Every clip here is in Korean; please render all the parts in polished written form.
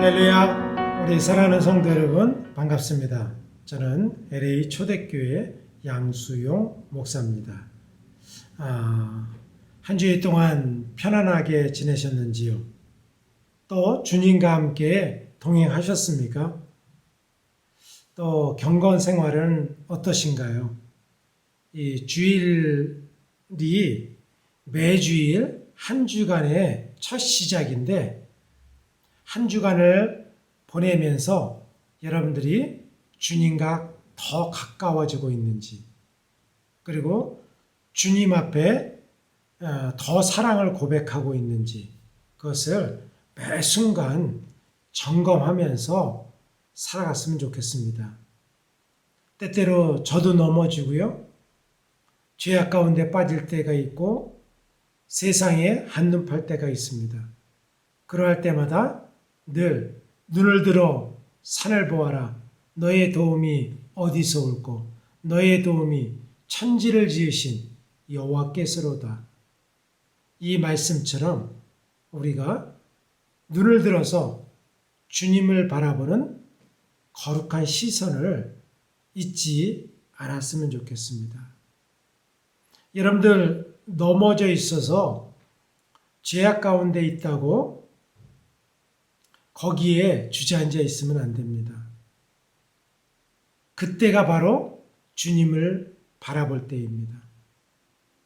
할렐루야. 우리 사랑하는 성도 여러분 반갑습니다. 저는 LA 초대교회 양수용 목사입니다. 한 주일 동안 편안하게 지내셨는지요? 또 주님과 함께 동행하셨습니까? 또 경건 생활은 어떠신가요? 이 주일이 매주일 한 주간의 첫 시작인데 한 주간을 보내면서 여러분들이 주님과 더 가까워지고 있는지, 그리고 주님 앞에 더 사랑을 고백하고 있는지, 그것을 매 순간 점검하면서 살아갔으면 좋겠습니다. 때때로 저도 넘어지고요, 죄악 가운데 빠질 때가 있고 세상에 한눈 팔 때가 있습니다. 그러할 때마다 늘 눈을 들어 산을 보아라. 너의 도움이 어디서 올꼬? 너의 도움이 천지를 지으신 여호와께서로다. 이 말씀처럼 우리가 눈을 들어서 주님을 바라보는 거룩한 시선을 잊지 않았으면 좋겠습니다. 여러분들 넘어져 있어서 죄악 가운데 있다고 거기에 주저앉아 있으면 안 됩니다. 그때가 바로 주님을 바라볼 때입니다.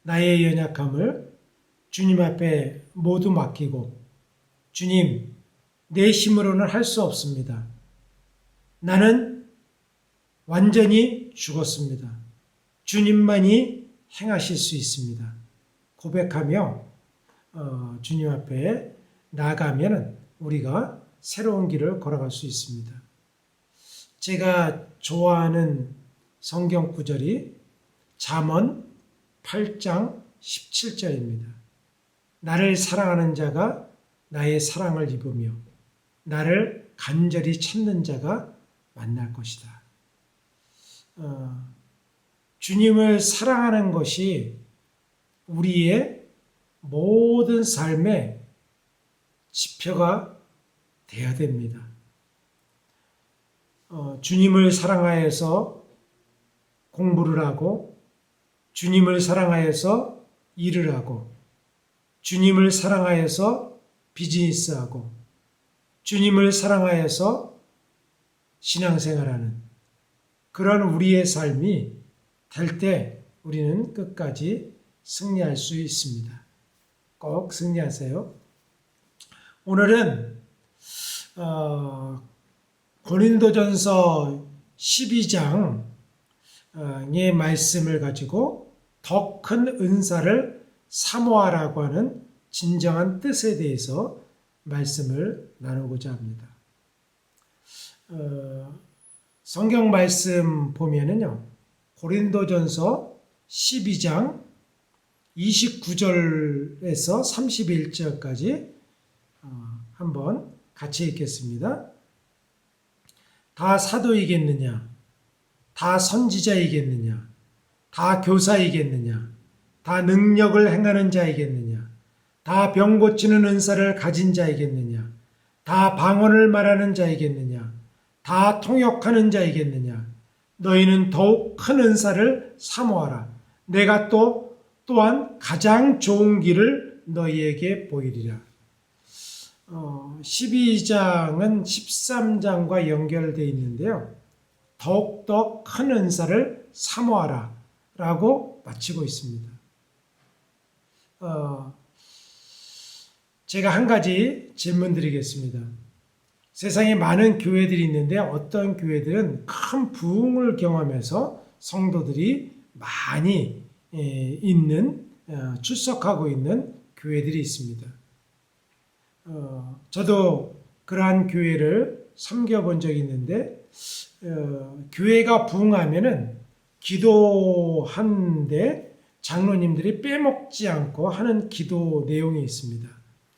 나의 연약함을 주님 앞에 모두 맡기고, 주님, 내 힘으로는 할 수 없습니다. 나는 완전히 죽었습니다. 주님만이 행하실 수 있습니다. 고백하며 주님 앞에 나아가면 우리가 새로운 길을 걸어갈 수 있습니다. 제가 좋아하는 성경 구절이 잠언 8장 17절입니다. 나를 사랑하는 자가 나의 사랑을 입으며 나를 간절히 찾는 자가 만날 것이다. 주님을 사랑하는 것이 우리의 모든 삶의 지표가 되어야 됩니다. 주님을 사랑하여서 공부를 하고, 주님을 사랑하여서 일을 하고, 주님을 사랑하여서 비즈니스하고, 주님을 사랑하여서 신앙생활하는 그런 우리의 삶이 될 때 우리는 끝까지 승리할 수 있습니다. 꼭 승리하세요. 오늘은 고린도전서 12장의 말씀을 가지고 더 큰 은사를 사모하라고 하는 진정한 뜻에 대해서 말씀을 나누고자 합니다. 성경 말씀 보면은요, 고린도전서 12장 29절에서 31절까지 한번 같이 읽겠습니다. 다 사도이겠느냐? 다 선지자이겠느냐? 다 교사이겠느냐? 다 능력을 행하는 자이겠느냐? 다 병 고치는 은사를 가진 자이겠느냐? 다 방언을 말하는 자이겠느냐? 다 통역하는 자이겠느냐? 너희는 더욱 큰 은사를 사모하라. 내가 또한 가장 좋은 길을 너희에게 보이리라. 12장은 13장과 연결되어 있는데요. 더욱더 큰 은사를 사모하라 라고 마치고 있습니다. 제가 한 가지 질문 드리겠습니다. 세상에 많은 교회들이 있는데 어떤 교회들은 큰 부흥을 경험해서 성도들이 많이 출석하고 있는 교회들이 있습니다. 저도 그러한 교회를 섬겨본 적이 있는데, 교회가 부흥하면은 기도하는데 장로님들이 빼먹지 않고 하는 기도 내용이 있습니다.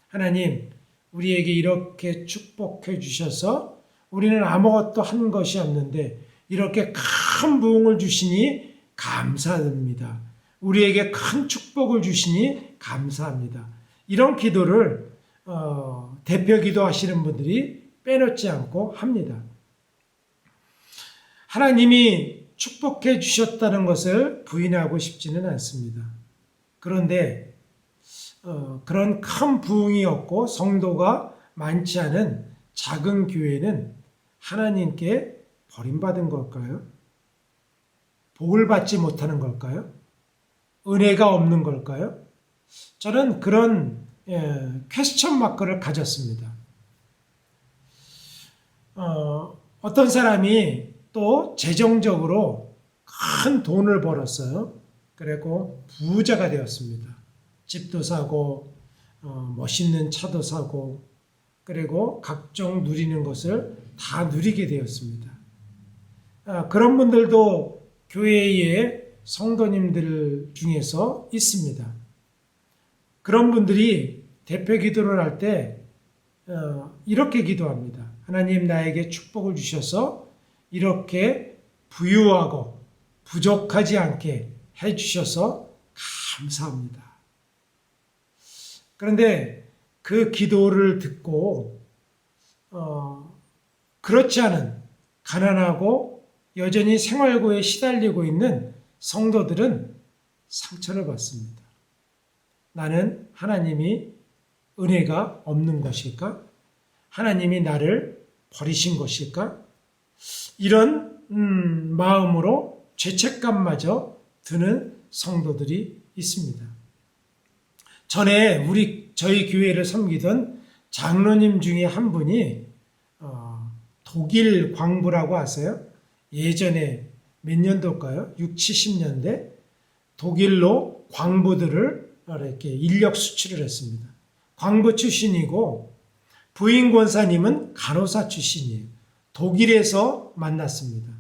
하나님, 우리에게 이렇게 축복해 주셔서 우리는 아무것도 한 것이 없는데 이렇게 큰 부흥을 주시니 감사합니다. 우리에게 큰 축복을 주시니 감사합니다. 이런 기도를 대표 기도하시는 분들이 빼놓지 않고 합니다. 하나님이 축복해 주셨다는 것을 부인하고 싶지는 않습니다. 그런데 그런 큰 부흥이 없고 성도가 많지 않은 작은 교회는 하나님께 버림받은 걸까요? 복을 받지 못하는 걸까요? 은혜가 없는 걸까요? 저는 그런 퀘스천 마크를 가졌습니다. 어떤 사람이 또 재정적으로 큰 돈을 벌었어요. 그리고 부자가 되었습니다. 집도 사고 멋있는 차도 사고 그리고 각종 누리는 것을 다 누리게 되었습니다. 그런 분들도 교회의 성도님들 중에서 있습니다. 그런 분들이 대표 기도를 할 때 이렇게 기도합니다. 하나님 나에게 축복을 주셔서 이렇게 부유하고 부족하지 않게 해주셔서 감사합니다. 그런데 그 기도를 듣고 그렇지 않은 가난하고 여전히 생활고에 시달리고 있는 성도들은 상처를 받습니다. 나는 하나님이 은혜가 없는 것일까? 하나님이 나를 버리신 것일까? 이런 마음으로 죄책감마저 드는 성도들이 있습니다. 전에 저희 교회를 섬기던 장로님 중에 한 분이 독일 광부라고 아세요? 예전에 몇 년도일까요? 6, 70년대 독일로 광부들을 이렇게 인력 수출을 했습니다. 광부 출신이고 부인 권사님은 간호사 출신이에요. 독일에서 만났습니다.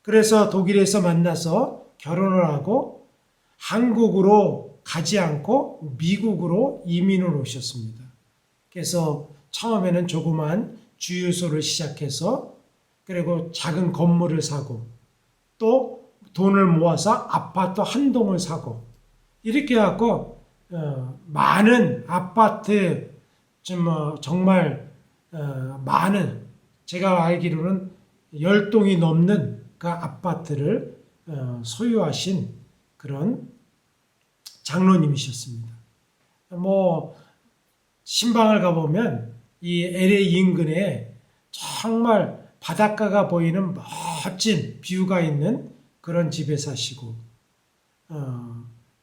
그래서 독일에서 만나서 결혼을 하고 한국으로 가지 않고 미국으로 이민을 오셨습니다. 그래서 처음에는 조그만 주유소를 시작해서 그리고 작은 건물을 사고 또 돈을 모아서 아파트 한 동을 사고 이렇게 해갖고 많은 아파트 정말 많은 제가 알기로는 10동이 넘는 그 아파트를 소유하신 그런 장로님이셨습니다. 신방을 가보면 이 LA 인근에 정말 바닷가가 보이는 멋진 뷰가 있는 그런 집에 사시고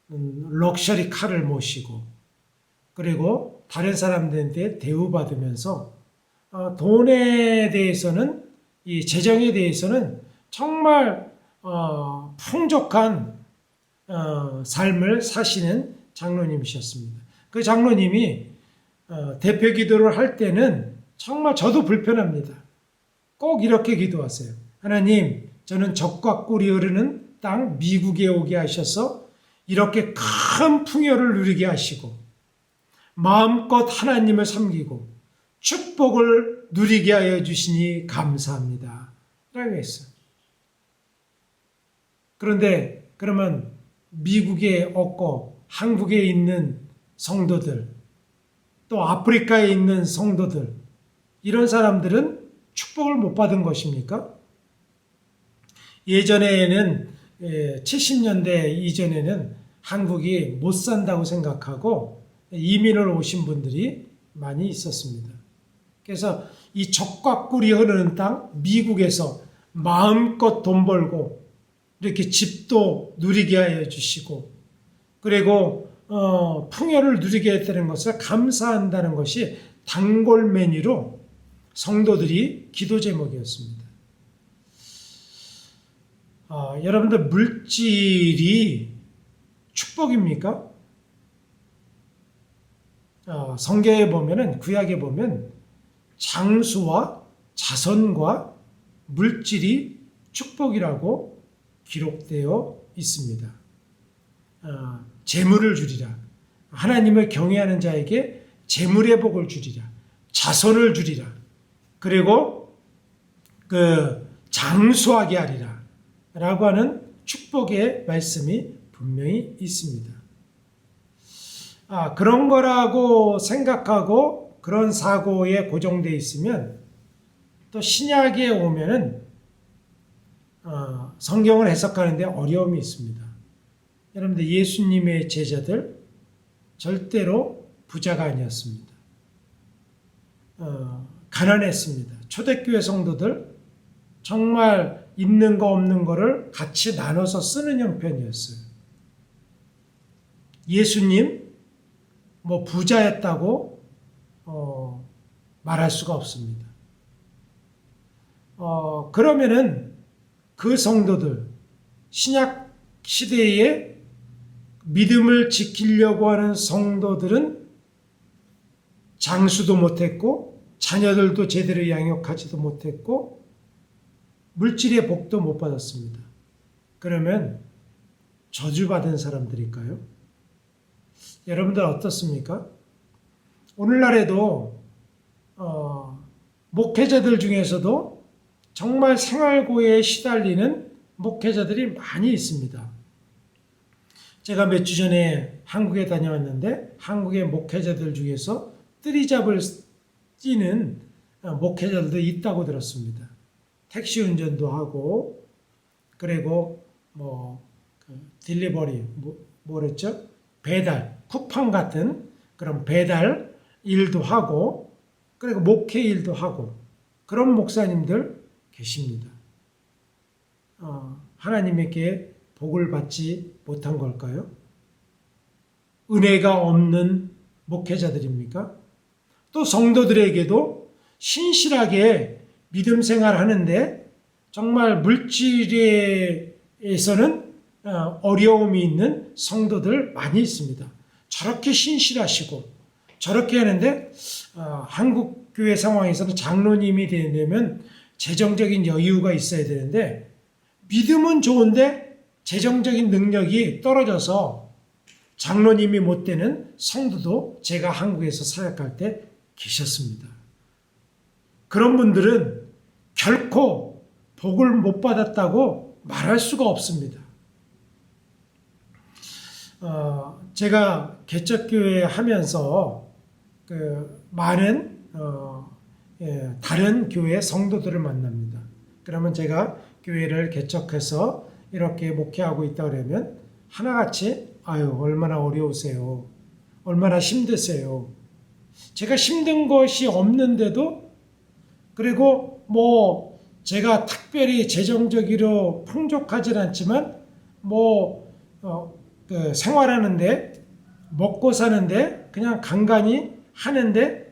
럭셔리 카를 모시고 그리고 다른 사람들한테 대우받으면서 돈에 대해서는 이 재정에 대해서는 정말 풍족한 삶을 사시는 장로님이셨습니다. 그 장로님이 대표 기도를 할 때는 정말 저도 불편합니다. 꼭 이렇게 기도하세요. 하나님, 저는 적과 꿀이 흐르는 땅 미국에 오게 하셔서 이렇게 큰 풍요를 누리게 하시고 마음껏 하나님을 섬기고 축복을 누리게 하여 주시니 감사합니다. 라고 했어요. 그런데 그러면 미국에 없고 한국에 있는 성도들 또 아프리카에 있는 성도들 이런 사람들은 축복을 못 받은 것입니까? 예전에는 70년대 이전에는 한국이 못 산다고 생각하고 이민을 오신 분들이 많이 있었습니다. 그래서 이 적과 꿀이 흐르는 땅 미국에서 마음껏 돈 벌고 이렇게 집도 누리게 하여 주시고 그리고 풍요를 누리게 했다는 것을 감사한다는 것이 단골 메뉴로 성도들이 기도 제목이었습니다. 여러분들 물질이 축복입니까? 성경에 보면은 구약에 보면 장수와 자선과 물질이 축복이라고 기록되어 있습니다. 재물을 주리라. 하나님을 경외하는 자에게 재물의 복을 주리라. 자선을 주리라. 그리고 장수하게 하리라. 라고 하는 축복의 말씀이 분명히 있습니다. 그런 거라고 생각하고 그런 사고에 고정되어 있으면 또 신약에 오면은 성경을 해석하는데 어려움이 있습니다. 여러분들 예수님의 제자들 절대로 부자가 아니었습니다. 가난했습니다. 초대교회 성도들 정말 있는 거 없는 거를 같이 나눠서 쓰는 형편이었어요. 예수님 뭐 부자였다고 말할 수가 없습니다. 그러면은 그 성도들 신약 시대에 믿음을 지키려고 하는 성도들은 장수도 못했고 자녀들도 제대로 양육하지도 못했고 물질의 복도 못 받았습니다. 그러면 저주받은 사람들일까요? 여러분들 어떻습니까? 오늘날에도 목회자들 중에서도 정말 생활고에 시달리는 목회자들이 많이 있습니다. 제가 몇 주 전에 한국에 다녀왔는데 한국의 목회자들 중에서 뜨리잡을 뛰는 목회자들도 있다고 들었습니다. 택시 운전도 하고 그리고 딜리버리 뭐랬죠? 배달, 쿠팡 같은 그런 배달 일도 하고 그리고 목회 일도 하고 그런 목사님들 계십니다. 하나님에게 복을 받지 못한 걸까요? 은혜가 없는 목회자들입니까? 또 성도들에게도 신실하게 믿음 생활하는데 정말 물질에서는 어려움이 있는 성도들 많이 있습니다. 저렇게 신실하시고 저렇게 하는데 한국 교회 상황에서는 장로님이 되려면 재정적인 여유가 있어야 되는데 믿음은 좋은데 재정적인 능력이 떨어져서 장로님이 못 되는 성도도 제가 한국에서 사역할 때 계셨습니다. 그런 분들은 결코 복을 못 받았다고 말할 수가 없습니다. 제가 개척교회 하면서 많은 다른 교회 성도들을 만납니다. 그러면 제가 교회를 개척해서 이렇게 목회하고 있다 그러면 하나같이 얼마나 어려우세요. 얼마나 힘드세요. 제가 힘든 것이 없는데도 그리고 제가 특별히 재정적으로 풍족하진 않지만 생활하는데 먹고 사는데 그냥 간간히 하는데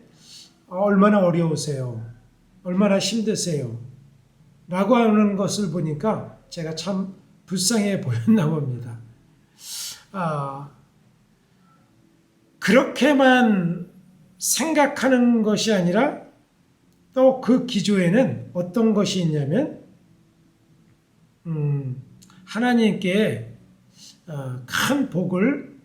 얼마나 어려우세요. 얼마나 힘드세요. 라고 하는 것을 보니까 제가 참 불쌍해 보였나 봅니다. 그렇게만 생각하는 것이 아니라 또 그 기조에는 어떤 것이 있냐면 하나님께 큰 복을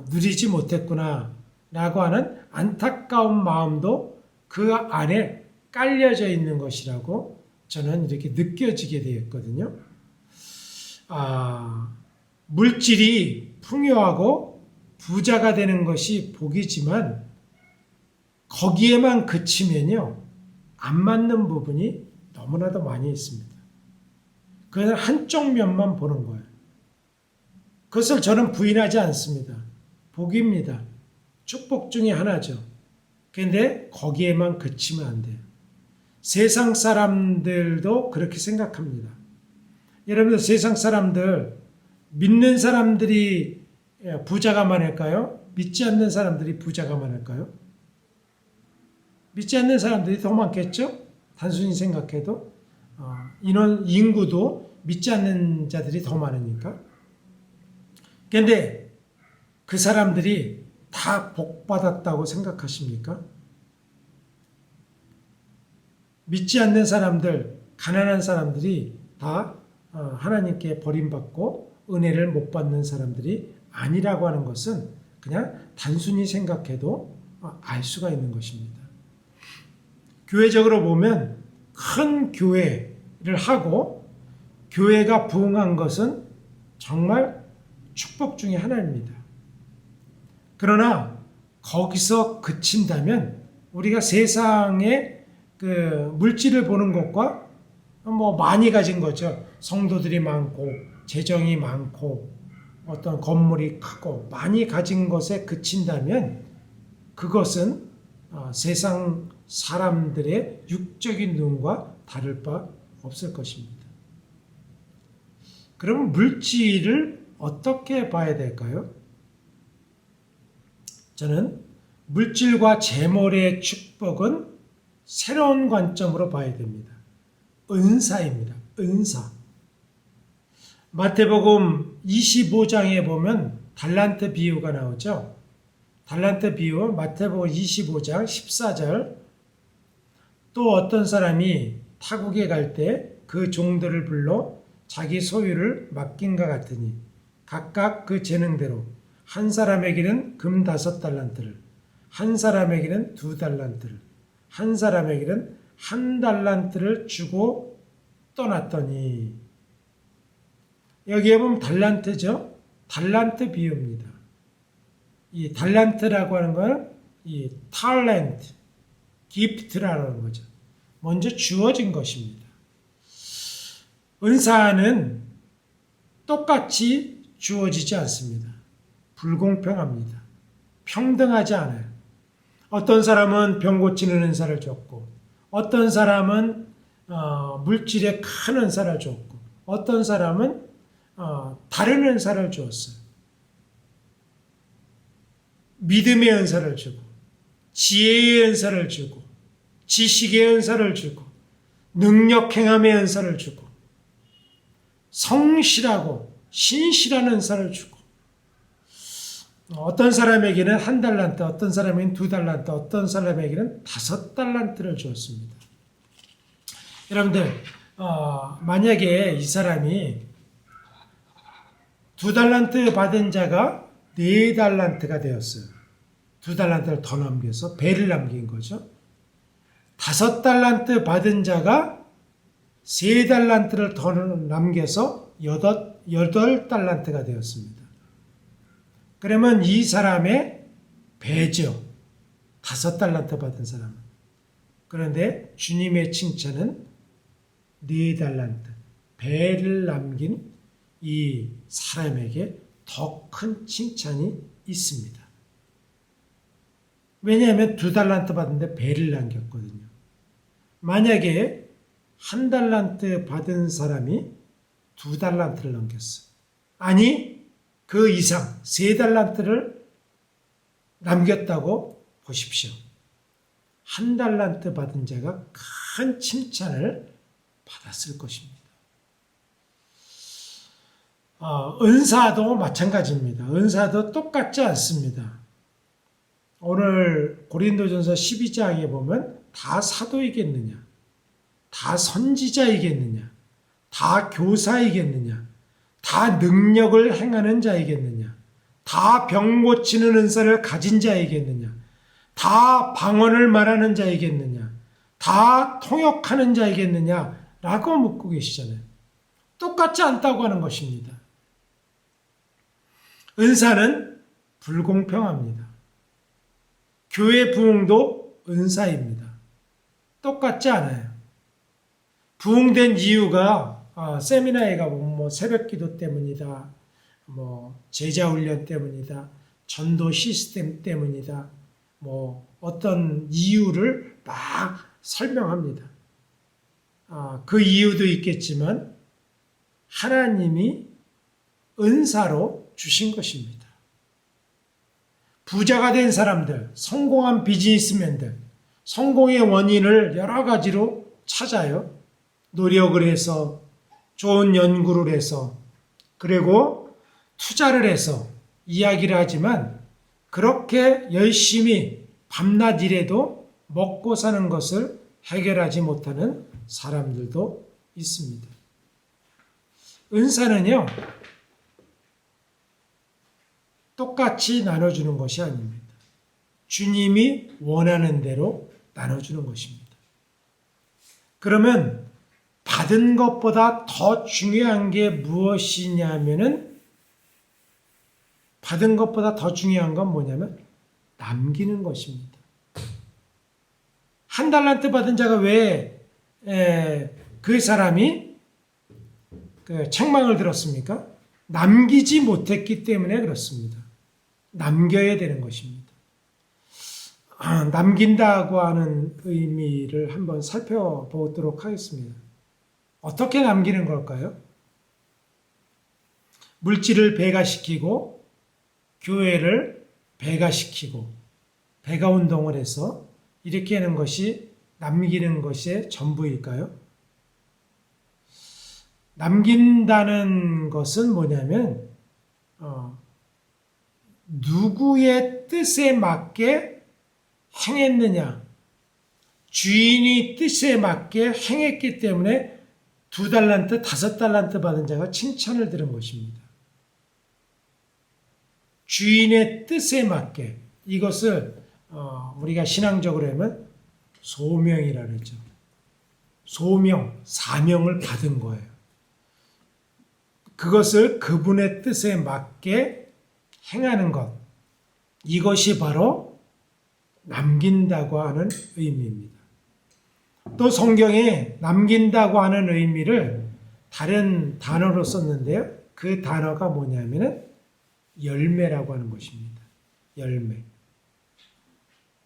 누리지 못했구나 라고 하는 안타까운 마음도 그 안에 깔려져 있는 것이라고 저는 이렇게 느껴지게 되었거든요. 물질이 풍요하고 부자가 되는 것이 복이지만 거기에만 그치면요 안 맞는 부분이 너무나도 많이 있습니다. 그는 한쪽 면만 보는 거예요. 그것을 저는 부인하지 않습니다. 복입니다. 축복 중에 하나죠. 그런데 거기에만 그치면 안 돼요. 세상 사람들도 그렇게 생각합니다. 여러분들 세상 사람들 믿는 사람들이 부자가 많을까요? 믿지 않는 사람들이 부자가 많을까요? 믿지 않는 사람들이 더 많겠죠? 단순히 생각해도 인구도 믿지 않는 자들이 더 많으니까. 그런데 그 사람들이 다 복받았다고 생각하십니까? 믿지 않는 사람들, 가난한 사람들이 다 하나님께 버림받고 은혜를 못 받는 사람들이 아니라고 하는 것은 그냥 단순히 생각해도 알 수가 있는 것입니다. 교회적으로 보면 큰 교회를 하고 교회가 부흥한 것은 정말 축복 중에 하나입니다. 그러나 거기서 그친다면 우리가 세상에 그 물질을 보는 것과 뭐 많이 가진 거죠. 성도들이 많고 재정이 많고 어떤 건물이 크고 많이 가진 것에 그친다면 그것은 세상 사람들의 육적인 눈과 다를 바 없을 것입니다. 그럼 물질을 어떻게 봐야 될까요? 저는 물질과 재물의 축복은 새로운 관점으로 봐야 됩니다. 은사입니다. 은사. 마태복음 25장에 보면 달란트 비유가 나오죠. 달란트 비유 마태복음 25장 14절. 또 어떤 사람이 타국에 갈 때 그 종들을 불러 자기 소유를 맡긴과 같으니 각각 그 재능대로 한 사람에게는 금 5달란트를, 한 사람에게는 2달란트를, 한 사람에게는 1달란트를 주고 떠났더니, 여기에 보면 달란트죠. 달란트 비유입니다. 이 달란트라고 하는 건 이 탤런트, 기프트라는 거죠. 먼저 주어진 것입니다. 은사는 똑같이 주어지지 않습니다. 불공평합니다. 평등하지 않아요. 어떤 사람은 병 고치는 은사를 줬고, 어떤 사람은 물질의 큰 은사를 줬고, 어떤 사람은 다른 은사를 주었어요. 믿음의 은사를 주고, 지혜의 은사를 주고, 지식의 은사를 주고, 능력 행함의 은사를 주고, 성실하고 신실한 은사를 주고, 어떤 사람에게는 1달란트, 어떤 사람에게는 2달란트, 어떤 사람에게는 5달란트를 주었습니다. 여러분들, 만약에 이 사람이 2달란트 받은 자가 4달란트가 되었어요. 2달란트를 더 남겨서 배를 남긴 거죠. 5달란트 받은 자가 3달란트를 더 남겨서 8달란트가 되었습니다. 그러면 이 사람의 배죠. 5달란트 받은 사람은. 그런데 주님의 칭찬은 4달란트, 배를 남긴 이 사람에게 더 큰 칭찬이 있습니다. 왜냐하면 2달란트 받은데 배를 남겼거든요. 만약에 1달란트 받은 사람이 2달란트를 남겼어. 아니, 그 이상 3달란트를 남겼다고 보십시오. 1달란트 받은 자가 큰 칭찬을 받았을 것입니다. 은사도 마찬가지입니다. 은사도 똑같지 않습니다. 오늘 고린도전서 12장에 보면 다 사도이겠느냐, 다 선지자이겠느냐, 다 교사이겠느냐, 다 능력을 행하는 자이겠느냐, 다 병 고치는 은사를 가진 자이겠느냐, 다 방언을 말하는 자이겠느냐, 다 통역하는 자이겠느냐 라고 묻고 계시잖아요. 똑같지 않다고 하는 것입니다. 은사는 불공평합니다. 교회 부흥도 은사입니다. 똑같지 않아요. 부흥된 이유가 세미나에 가보면 뭐 새벽기도 때문이다, 뭐 제자훈련 때문이다, 전도 시스템 때문이다, 뭐 어떤 이유를 막 설명합니다. 그 이유도 있겠지만 하나님이 은사로 주신 것입니다. 부자가 된 사람들, 성공한 비즈니스맨들, 성공의 원인을 여러 가지로 찾아요. 노력을 해서, 좋은 연구를 해서, 그리고 투자를 해서 이야기를 하지만 그렇게 열심히 밤낮 일해도 먹고 사는 것을 해결하지 못하는 사람들도 있습니다. 은사는요, 똑같이 나눠주는 것이 아닙니다. 주님이 원하는 대로 나눠주는 것입니다. 그러면 받은 것보다 더 중요한 게 무엇이냐면은, 받은 것보다 더 중요한 건 뭐냐면 남기는 것입니다. 한 달란트 받은 자가 왜 그 사람이 그 책망을 들었습니까? 남기지 못했기 때문에 그렇습니다. 남겨야 되는 것입니다. 남긴다고 하는 의미를 한번 살펴보도록 하겠습니다. 어떻게 남기는 걸까요? 물질을 배가시키고 교회를 배가시키고 배가 운동을 해서 이렇게 하는 것이 남기는 것의 전부일까요? 남긴다는 것은 뭐냐면 누구의 뜻에 맞게 행했느냐, 주인이 뜻에 맞게 행했기 때문에 2달란트, 5달란트 받은 자가 칭찬을 들은 것입니다. 주인의 뜻에 맞게, 이것을 우리가 신앙적으로 하면 소명이라 그러죠. 소명, 사명을 받은 거예요. 그것을 그분의 뜻에 맞게 행하는 것, 이것이 바로 남긴다고 하는 의미입니다. 또 성경에 남긴다고 하는 의미를 다른 단어로 썼는데요. 그 단어가 뭐냐면은 열매라고 하는 것입니다. 열매.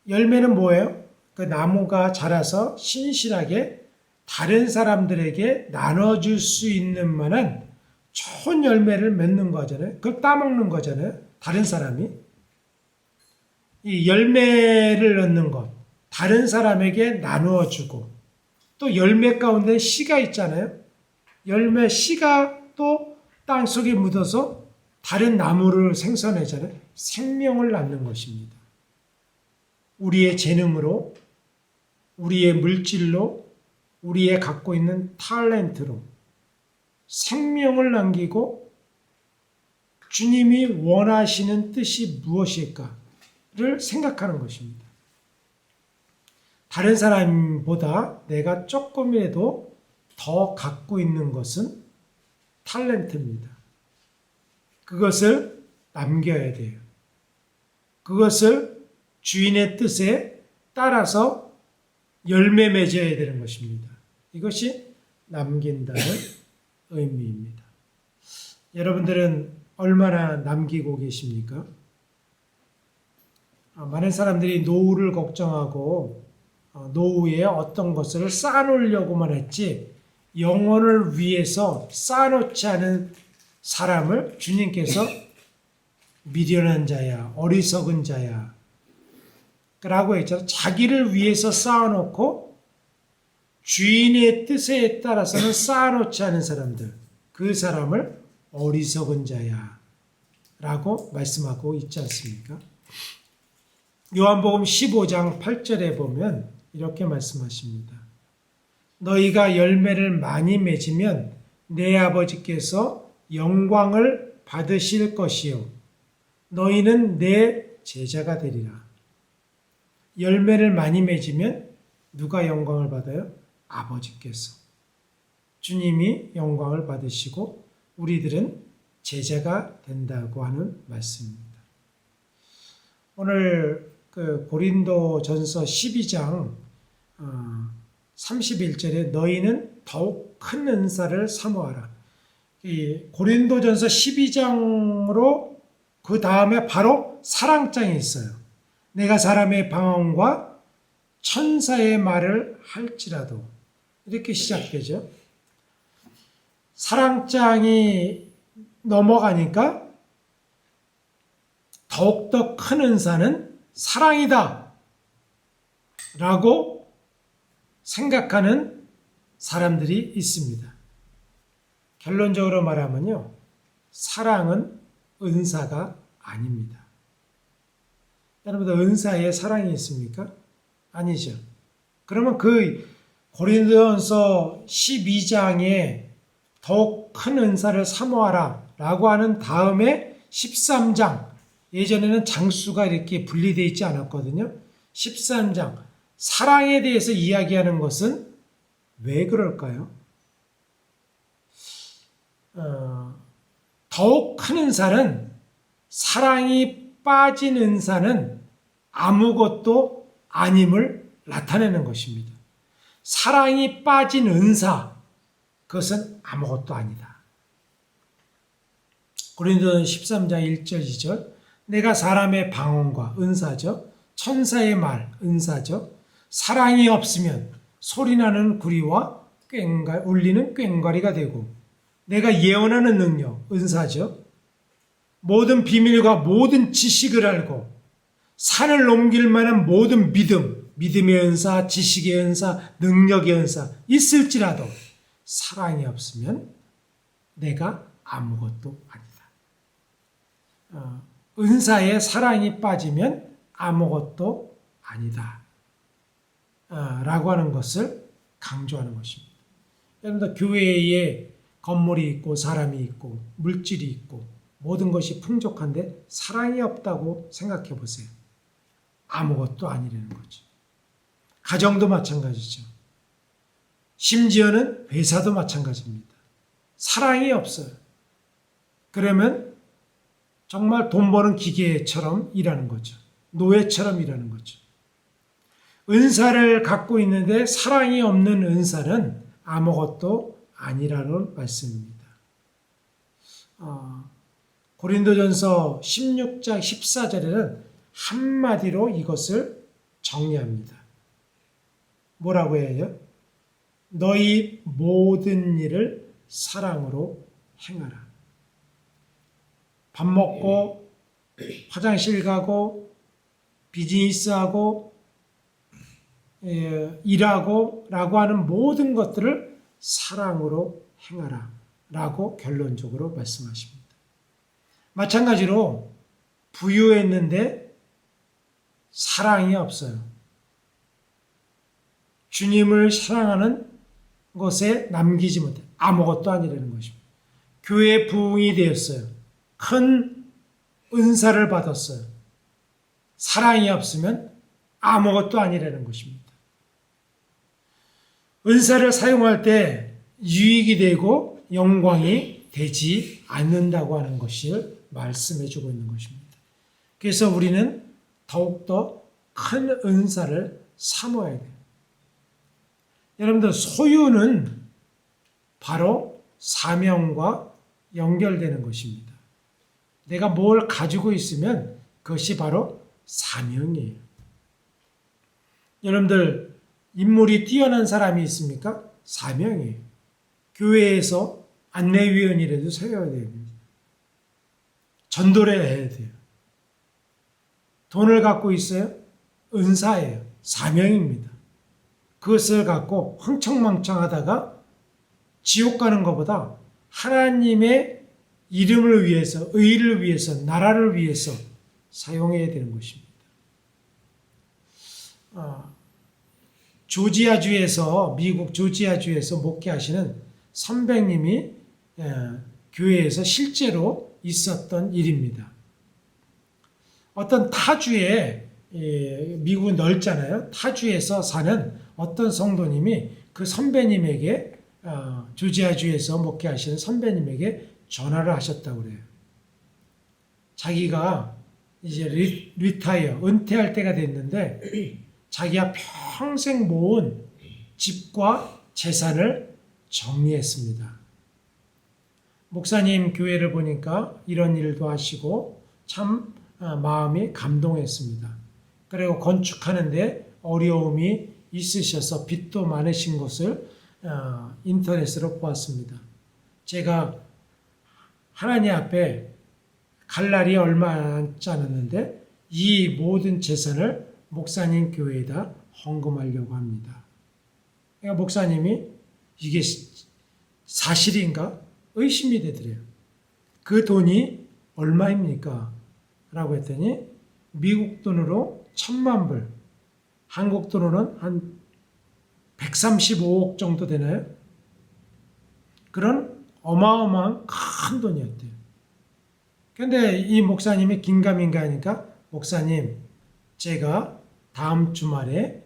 열매는 뭐예요? 그 나무가 자라서 신실하게 다른 사람들에게 나눠줄 수 있는 만한 좋은 열매를 맺는 거잖아요. 그걸 따먹는 거잖아요. 다른 사람이. 이 열매를 얻는 것, 다른 사람에게 나누어 주고, 또 열매 가운데 씨가 있잖아요. 열매 씨가 또 땅속에 묻어서 다른 나무를 생성하잖아요. 생명을 낳는 것입니다. 우리의 재능으로, 우리의 물질로, 우리의 갖고 있는 탤런트로 생명을 남기고 주님이 원하시는 뜻이 무엇일까를 생각하는 것입니다. 다른 사람보다 내가 조금이라도 더 갖고 있는 것은 탤런트입니다. 그것을 남겨야 돼요. 그것을 주인의 뜻에 따라서 열매 맺어야 되는 것입니다. 이것이 남긴다는 의미입니다. 여러분들은 얼마나 남기고 계십니까? 많은 사람들이 노후를 걱정하고 노후에 어떤 것을 쌓아놓으려고만 했지 영혼을 위해서 쌓아놓지 않은 사람을 주님께서 미련한 자야, 어리석은 자야 라고 했잖아요. 자기를 위해서 쌓아놓고 주인의 뜻에 따라서는 쌓아놓지 않은 사람들, 그 사람을 어리석은 자야 라고 말씀하고 있지 않습니까? 요한복음 15장 8절에 보면 이렇게 말씀하십니다. 너희가 열매를 많이 맺으면 내 아버지께서 영광을 받으실 것이요 너희는 내 제자가 되리라. 열매를 많이 맺으면 누가 영광을 받아요? 아버지께서. 주님이 영광을 받으시고 우리들은 제자가 된다고 하는 말씀입니다. 오늘 고린도전서 12장 31절에 너희는 더욱 큰 은사를 사모하라. 이 고린도전서 12장으로 그 다음에 바로 사랑장이 있어요. 내가 사람의 방언과 천사의 말을 할지라도 이렇게 시작되죠. 사랑장이 넘어가니까 더욱더 큰 은사는 사랑이다 라고 생각하는 사람들이 있습니다. 결론적으로 말하면요, 사랑은 은사가 아닙니다. 여러분들 은사에 사랑이 있습니까? 아니죠. 그러면 그 고린도전서 12장에 더욱 큰 은사를 사모하라 라고 하는 다음에 13장, 예전에는 장수가 이렇게 분리되어 있지 않았거든요. 13장, 사랑에 대해서 이야기하는 것은 왜 그럴까요? 더욱 큰 은사는, 사랑이 빠진 은사는 아무것도 아님을 나타내는 것입니다. 사랑이 빠진 은사, 그것은 아무것도 아니다. 고린도전 13장 1절 2절 내가 사람의 방언과 은사죠. 천사의 말 은사죠. 사랑이 없으면 소리나는 구리와 울리는 꽹과리가 되고 내가 예언하는 능력 은사죠. 모든 비밀과 모든 지식을 알고 산을 넘길 만한 모든 믿음의 은사, 지식의 은사, 능력의 은사 있을지라도 사랑이 없으면 내가 아무것도 아니다. 은사에 사랑이 빠지면 아무것도 아니다. 라고 하는 것을 강조하는 것입니다. 여러분들 교회에 건물이 있고 사람이 있고 물질이 있고 모든 것이 풍족한데 사랑이 없다고 생각해 보세요. 아무것도 아니라는 거죠. 가정도 마찬가지죠. 심지어는 회사도 마찬가지입니다. 사랑이 없어요. 그러면 정말 돈 버는 기계처럼 일하는 거죠. 노예처럼 일하는 거죠. 은사를 갖고 있는데 사랑이 없는 은사는 아무것도 아니라는 말씀입니다. 고린도전서 16장 14절에는 한마디로 이것을 정리합니다. 뭐라고 해요? 너희 모든 일을 사랑으로 행하라. 밥 먹고 화장실 가고 비즈니스하고 일하고 라고 하는 모든 것들을 사랑으로 행하라 라고 결론적으로 말씀하십니다. 마찬가지로 부유했는데 사랑이 없어요. 주님을 사랑하는 것에 남기지 못해 아무것도 아니라는 것입니다. 교회 부흥이 되었어요. 큰 은사를 받았어요. 사랑이 없으면 아무것도 아니라는 것입니다. 은사를 사용할 때 유익이 되고 영광이 되지 않는다고 하는 것을 말씀해 주고 있는 것입니다. 그래서 우리는 더욱더 큰 은사를 삼아야 돼요. 여러분들 소유는 바로 사명과 연결되는 것입니다. 내가 뭘 가지고 있으면 그것이 바로 사명이에요. 여러분들 인물이 뛰어난 사람이 있습니까? 사명이에요. 교회에서 안내위원이라도 세워야 됩니다. 전도를 해야 돼요. 돈을 갖고 있어요? 은사예요. 사명입니다. 그것을 갖고 흥청망청하다가 지옥 가는 것보다 하나님의 이름을 위해서, 의를 위해서, 나라를 위해서 사용해야 되는 것입니다. 조지아주에서, 미국 조지아주에서 목회하시는 선배님이 교회에서 실제로 있었던 일입니다. 어떤 타주에, 미국은 넓잖아요. 타주에서 사는 어떤 성도님이 그 선배님에게, 조지아주에서 목회하시는 선배님에게 전화를 하셨다고 그래요. 자기가 이제 리타이어, 은퇴할 때가 됐는데 자기가 평생 모은 집과 재산을 정리했습니다. 목사님 교회를 보니까 이런 일도 하시고 참 마음이 감동했습니다. 그리고 건축하는데 어려움이 있으셔서 빚도 많으신 것을 인터넷으로 보았습니다. 제가 하나님 앞에 갈 날이 얼마 남지 않았는데 이 모든 재산을 목사님 교회에다 헌금하려고 합니다. 그러니까 목사님이 이게 사실인가? 의심이 되더래요. 그 돈이 얼마입니까? 라고 했더니 미국 돈으로 1,000만 불, 한국 돈으로는 한 135억 정도 되나요? 그런 어마어마한 큰 돈이었대요. 근데 이 목사님이 긴가민가 하니까 목사님, 제가 다음 주말에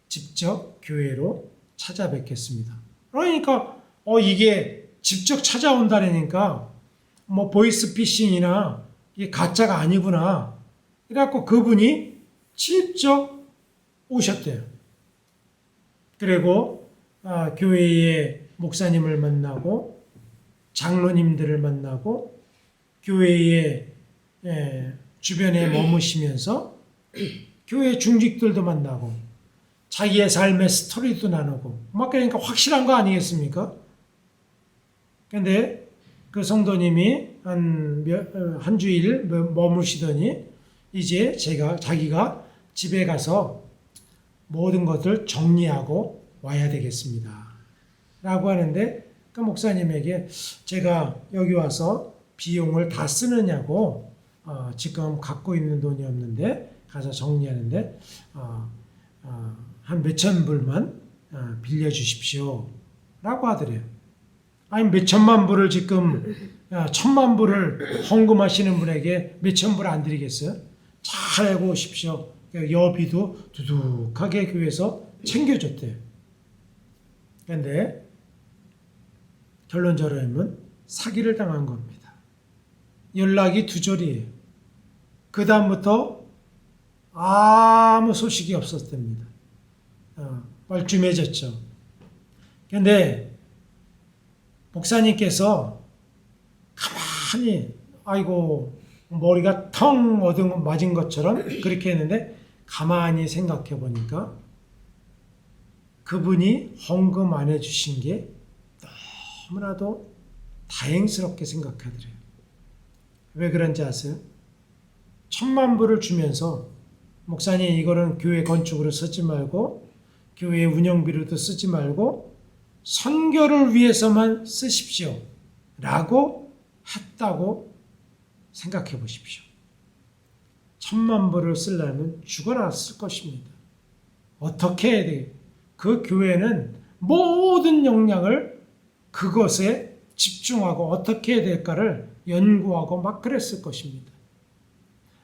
직접 교회로 찾아뵙겠습니다. 그러니까 이게 직접 찾아온다니까 뭐 보이스피싱이나 이게 가짜가 아니구나. 그래갖고 그분이 직접 오셨대요. 그리고 교회의 목사님을 만나고 장로님들을 만나고 교회의 주변에 머무시면서 교회 중직들도 만나고 자기의 삶의 스토리도 나누고 막 그러니까 확실한 거 아니겠습니까? 근데 그 성도님이 한 주일 머무시더니 이제 자기가 집에 가서 모든 것을 정리하고 와야 되겠습니다. 라고 하는데 그 목사님에게 제가 여기 와서 비용을 다 쓰느냐고 지금 갖고 있는 돈이 없는데 가서 정리하는데 한 몇천 불만 빌려주십시오. 라고 하더래요. 아니 몇천만 불을 지금 1,000만 불을 헌금하시는 분에게 몇천 불 안 드리겠어요? 잘 알고 오십시오. 여비도 두둑하게 교회에서 챙겨줬대요. 그런데 결론적으로 하면 사기를 당한 겁니다. 연락이 두절이에요. 그 다음부터 아무 소식이 없었답니다. 뻘쭘해졌죠. 그런데 목사님께서 가만히 아이고 머리가 텅 얻은 맞은 것처럼 그렇게 했는데 가만히 생각해 보니까 그분이 헌금 안 해주신 게 너무나도 다행스럽게 생각하더래요. 왜 그런지 아세요? 1,000만 불을 주면서 목사님 이거는 교회 건축으로 쓰지 말고 교회 운영비로도 쓰지 말고 선교를 위해서만 쓰십시오. 라고 했다고 생각해 보십시오. 1,000만 불을 쓰려면 죽어나 쓸 것입니다. 어떻게 해야 돼요? 그 교회는 모든 역량을 그것에 집중하고 어떻게 해야 될까를 연구하고 막 그랬을 것입니다.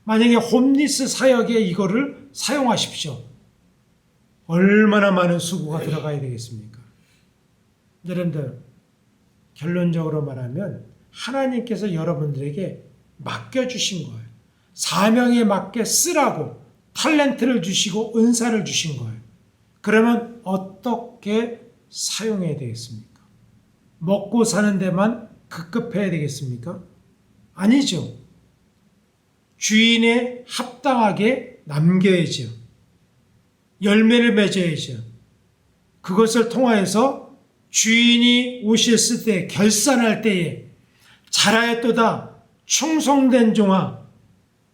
만약에 홈리스 사역에 이거를 사용하십시오. 얼마나 많은 수고가 들어가야 되겠습니까? 여러분들 결론적으로 말하면 하나님께서 여러분들에게 맡겨주신 거예요. 사명에 맞게 쓰라고 탤런트를 주시고 은사를 주신 거예요. 그러면 어떻게 사용해야 되겠습니까? 먹고 사는 데만 급급해야 되겠습니까? 아니죠. 주인에 합당하게 남겨야죠. 열매를 맺어야죠. 그것을 통하여서 주인이 오셨을 때 결산할 때에 잘하였도다 충성된 종아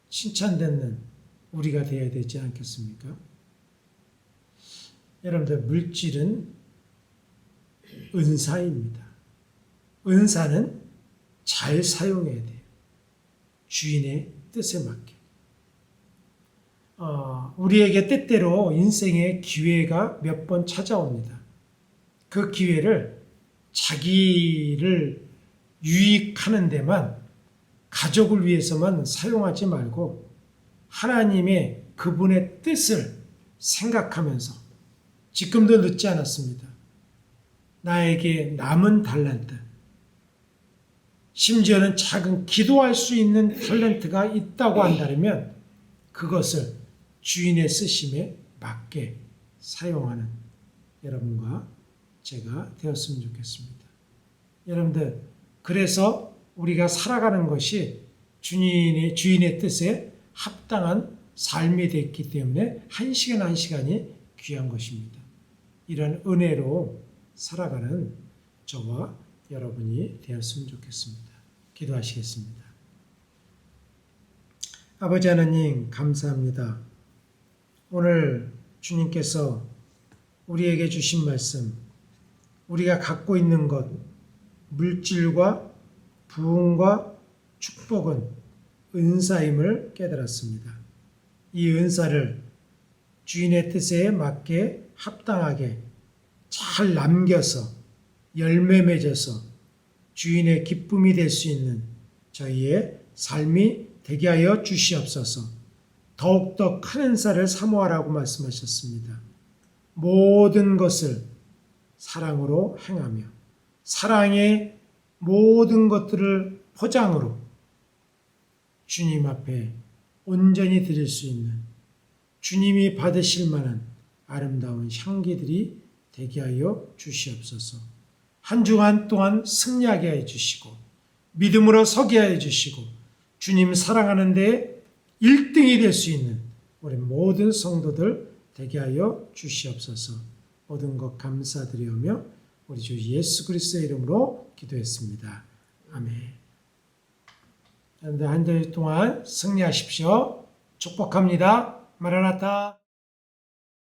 칭찬받는 우리가 되어야 되지 않겠습니까? 여러분들 물질은 은사입니다. 은사는 잘 사용해야 돼요. 주인의 뜻에 맞게. 우리에게 때때로 인생의 기회가 몇 번 찾아옵니다. 그 기회를 자기를 유익하는 데만 가족을 위해서만 사용하지 말고 하나님의 그분의 뜻을 생각하면서 지금도 늦지 않았습니다. 나에게 남은 탤런트, 심지어는 작은 기도할 수 있는 탤런트가 있다고 한다면 그것을 주인의 쓰심에 맞게 사용하는 여러분과 제가 되었으면 좋겠습니다. 여러분들 그래서 우리가 살아가는 것이 주인의 뜻에 합당한 삶이 됐기 때문에 한 시간 한 시간이 귀한 것입니다. 이런 은혜로 살아가는 저와 여러분이 되었으면 좋겠습니다. 기도하시겠습니다. 아버지 하나님 감사합니다. 오늘 주님께서 우리에게 주신 말씀, 우리가 갖고 있는 것, 물질과 부흥과 축복은 은사임을 깨달았습니다. 이 은사를 주인의 뜻에 맞게 합당하게 잘 남겨서 열매 맺어서 주인의 기쁨이 될 수 있는 저희의 삶이 되게 하여 주시옵소서. 더욱더 큰 은사를 사모하라고 말씀하셨습니다. 모든 것을 사랑으로 행하며 사랑의 모든 것들을 포장으로 주님 앞에 온전히 드릴 수 있는 주님이 받으실 만한 아름다운 향기들이 되게 하여 주시옵소서. 한 주간 동안 승리하게 해 주시고 믿음으로 서게 해 주시고 주님 사랑하는 데 1등이 될 수 있는 우리 모든 성도들 되게 하여 주시옵소서. 모든 것 감사드리오며 우리 주 예수 그리스도의 이름으로 기도했습니다. 아멘. 여러분들 한 달 동안 승리하십시오. 축복합니다. 마라나타.